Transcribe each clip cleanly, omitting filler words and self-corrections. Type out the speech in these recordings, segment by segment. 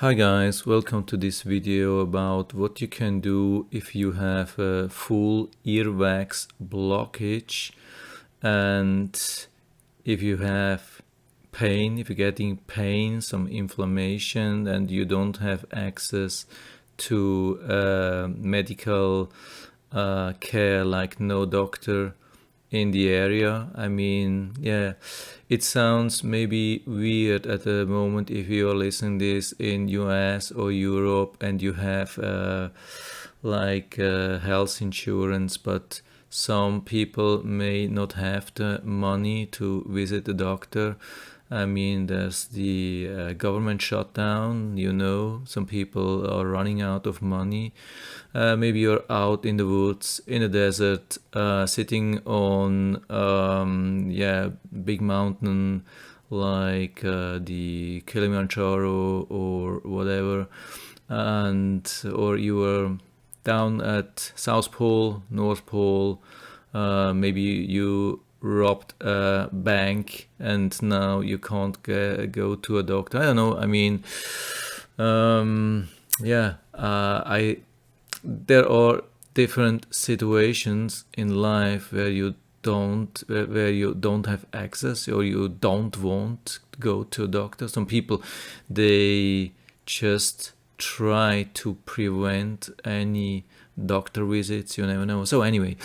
Hi guys, welcome to this video about what you can do if you have a full earwax blockage and if you have pain, if you're getting pain, some inflammation and you don't have access to medical care, like no doctor in the area. I mean, yeah, it sounds maybe weird at the moment if you're listening this in US or Europe and you have health insurance, but some people may not have the money to visit the doctor. I mean, there's the government shutdown, some people are running out of money. Maybe you're out in the woods, in the desert, sitting on, big mountain like the Kilimanjaro or whatever, or you were down at South Pole, North Pole, maybe you robbed a bank and now you can't go to a doctor. I don't know. I mean, there are different situations in life where you don't have access or you don't want to go to a doctor. Some people, they just try to prevent any doctor visits. You never know. So anyway,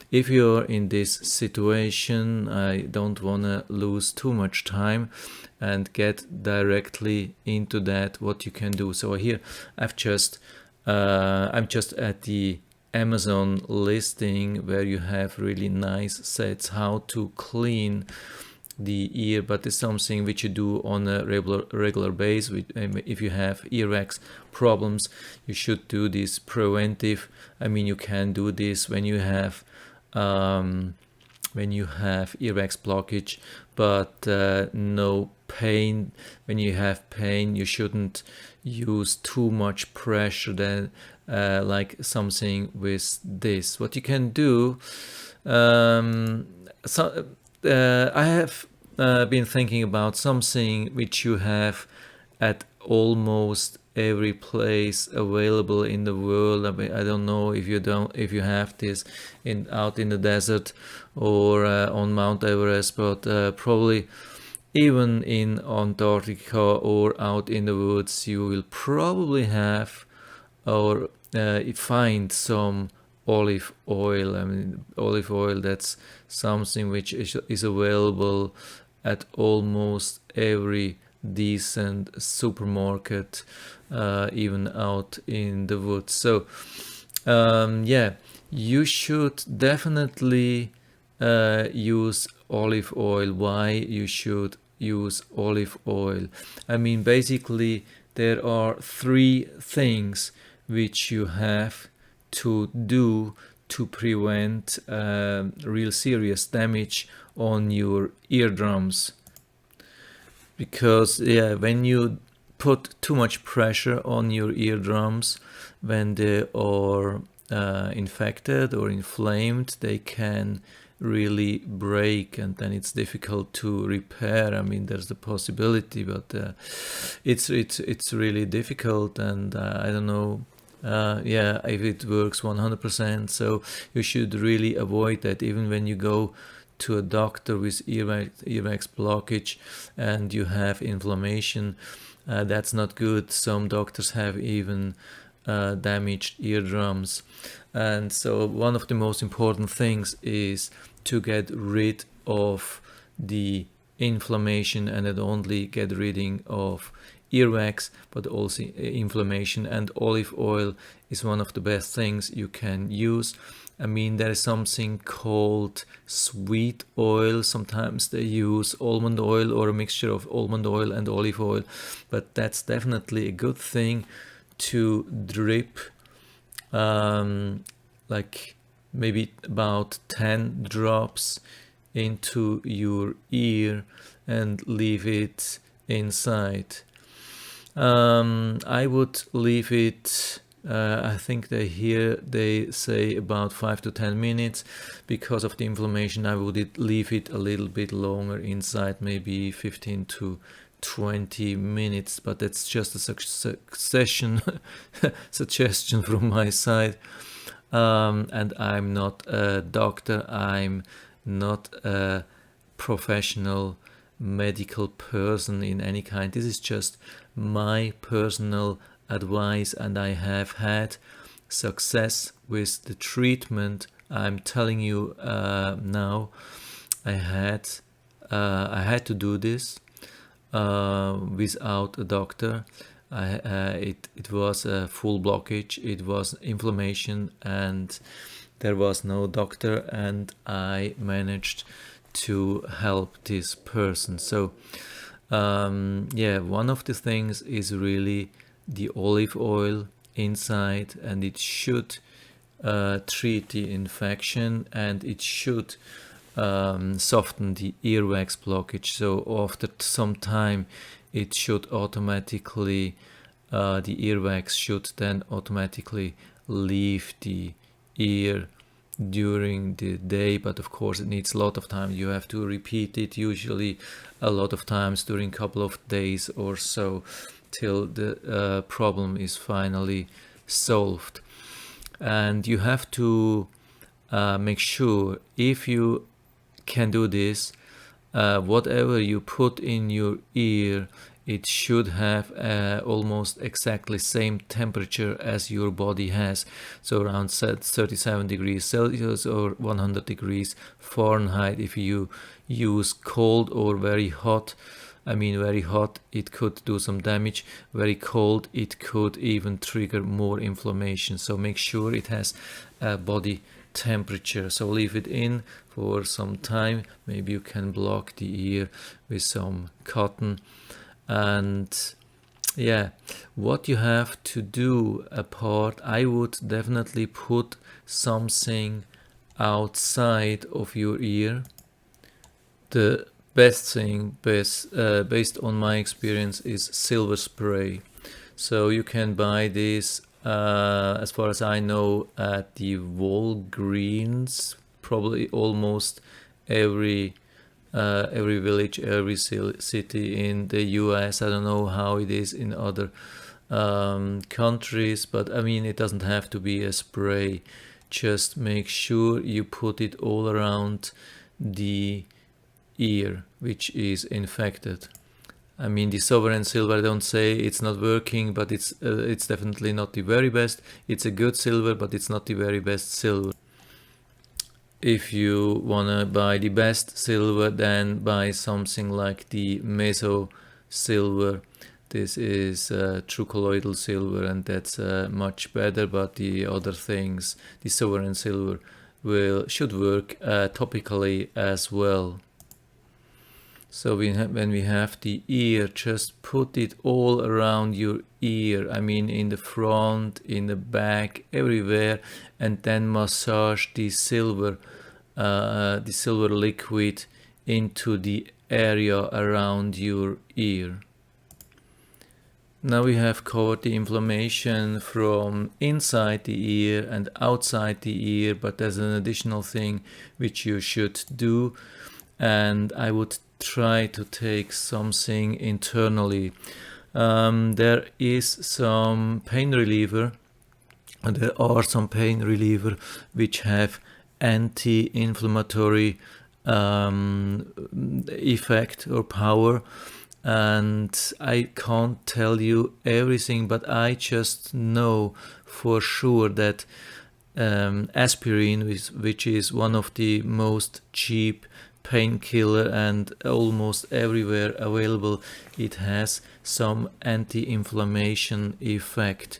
if you're in this situation, I don't want to lose too much time and get directly into that, what you can do. So here I'm just at the Amazon listing where you have really nice sets how to clean the ear, but it's something which you do on a regular basis. If you have earwax problems, you should do this preventive. I mean, you can do this when you have earwax blockage, but no pain. When you have pain, you shouldn't use too much pressure than like something with this. What you can do, I have been thinking about something which you have at almost every place available in the world. I mean, I don't know if you have this out in the desert or on Mount Everest, but probably even in Antarctica or out in the woods, you will probably have or find some olive oil. I mean, olive oil, that's something which is available at almost every decent supermarket, even out in the woods. So you should definitely use olive oil. Why you should use olive oil? I mean, basically there are three things which you have to do to prevent real serious damage on your eardrums. Because when you put too much pressure on your eardrums, when they are infected or inflamed, they can really break, and then it's difficult to repair. I mean, there's the possibility, but it's really difficult, and I don't know if it works 100%. So you should really avoid that. Even when you go to a doctor with earwax blockage and you have inflammation, that's not good. Some doctors have even damaged eardrums. And so one of the most important things is to get rid of the inflammation, and not only get rid of earwax but also inflammation. And olive oil is one of the best things you can use. I mean, there is something called sweet oil. Sometimes they use almond oil or a mixture of almond oil and olive oil, but that's definitely a good thing to drip like maybe about 10 drops into your ear and leave it inside. I would leave it, I think they say about 5 to 10 minutes. Because of the inflammation, I would leave it a little bit longer inside, maybe 15 to 20 minutes, but that's just a suggestion from my side. And I'm not a doctor, I'm not a professional medical person in any kind. This is just my personal advice, and I have had success with the treatment I'm telling you now. I had to do this without a doctor. It was a full blockage, it was inflammation, and there was no doctor, and I managed to help this person. So one of the things is really the olive oil inside, and it should treat the infection, and it should soften the earwax blockage. So after some time it should automatically the earwax should then automatically leave the ear during the day, but of course it needs a lot of time. You have to repeat it usually a lot of times during a couple of days or so till the problem is finally solved. And you have to make sure, if you can do this, whatever you put in your ear, it should have almost exactly same temperature as your body has, so around 37 degrees Celsius or 100 degrees Fahrenheit. If you use cold or very hot, I mean very hot, it could do some damage. Very cold, it could even trigger more inflammation. So make sure it has a body temperature. So leave it in for some time. Maybe you can block the ear with some cotton. And yeah, what you have to do apart, I would definitely put something outside of your ear. The best thing, based on my experience, is silver spray. So you can buy this, as far as I know, at the Walgreens, probably almost every village, every city in the US. I don't know how it is in other countries, but I mean, it doesn't have to be a spray. Just make sure you put it all around the ear which is infected. I mean, the Sovereign silver, I don't say it's not working, but it's definitely not the very best. It's a good silver, but it's not the very best silver. If you wanna buy the best silver, then buy something like the Meso silver. This is true colloidal silver, and that's much better. But the other things, the Sovereign silver, should work topically as well. So when we have the ear, just put it all around your ear. I mean, in the front, in the back, everywhere, and then massage the silver liquid into the area around your ear. Now we have covered the inflammation from inside the ear and outside the ear, but there's an additional thing which you should do, and I would try to take something internally. There is some pain reliever, and there are some pain reliever which have anti-inflammatory effect or power, and I can't tell you everything, but I just know for sure that aspirin, which is one of the most cheap painkiller and almost everywhere available, it has some anti-inflammation effect.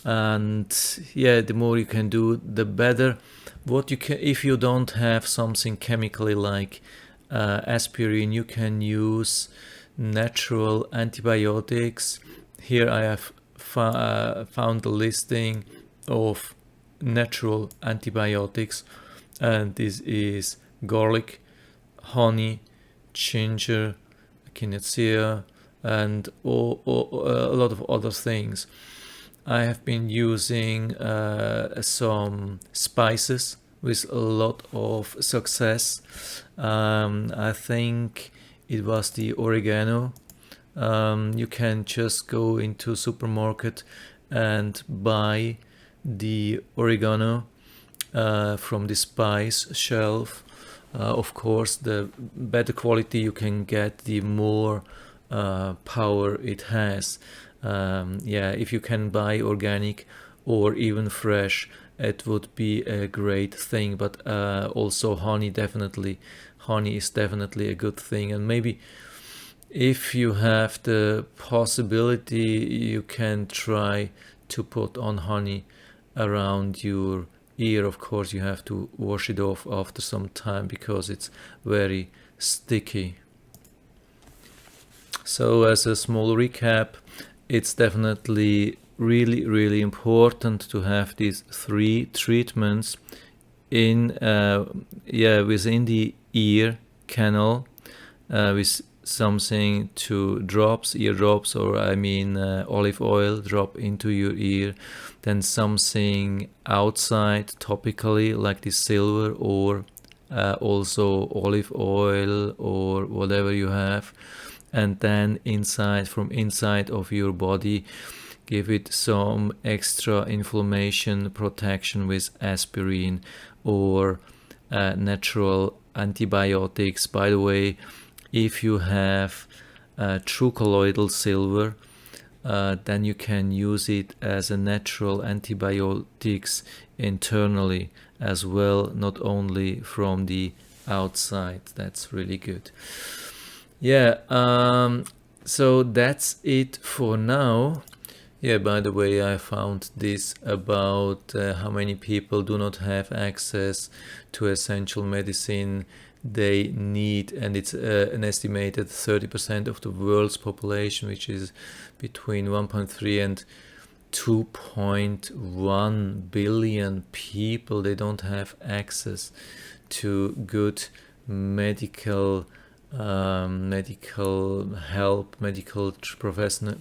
And yeah, the more you can do, the better. What you can, if you don't have something chemically like aspirin, you can use natural antibiotics. Here I have found a listing of natural antibiotics, and this is garlic, honey, ginger, echinacea, and a lot of other things. I have been using some spices with a lot of success. I think it was the oregano, You can just go into supermarket and buy the oregano from the spice shelf. Of course, the better quality you can get, the more power it has. Yeah, if you can buy organic or even fresh, it would be a great thing. But also honey, definitely, honey is definitely a good thing. And maybe if you have the possibility, you can try to put on honey around your ear. Of course, you have to wash it off after some time because it's very sticky. So, as a small recap, it's definitely really important to have these 3 treatments in within the ear canal, with something to ear drops, or I mean olive oil drop into your ear, then something outside topically like this silver, or also olive oil or whatever you have, and then from inside of your body, give it some extra inflammation protection with aspirin or natural antibiotics. By the way, if you have true colloidal silver, then you can use it as a natural antibiotics internally as well, not only from the outside. That's really good. Yeah, so that's it for now. Yeah, by the way, I found this about how many people do not have access to essential medicine they need, and it's an estimated 30% of the world's population, which is between 1.3 and 2.1 billion people. They don't have access to good medical help,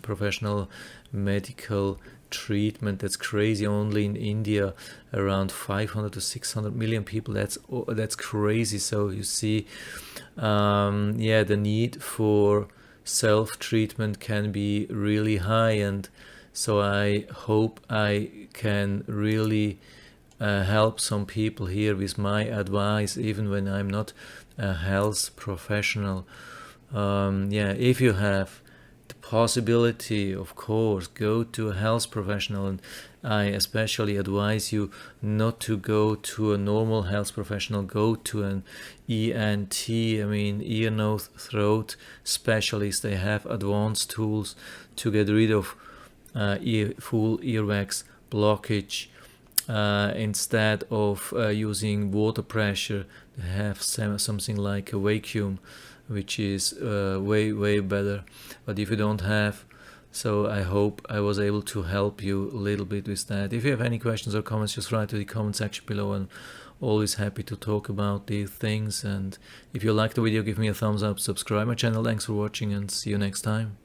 professional medical treatment. That's crazy. Only in India, around 500 to 600 million people. That's crazy. So you see, the need for self-treatment can be really high, and so I hope I can really help some people here with my advice, even when I'm not a health professional. If you have the possibility, of course, go to a health professional, and I especially advise you not to go to a normal health professional. Go to an ENT, I mean ear, nose, throat specialist. They have advanced tools to get rid of full earwax blockage. Instead of using water pressure, they have something like a vacuum, which is way better. But if you don't have, so I hope I was able to help you a little bit with that. If you have any questions or comments, just write to the comment section below, and always happy to talk about these things. And if you liked the video, give me a thumbs up, subscribe my channel. Thanks for watching, and see you next time.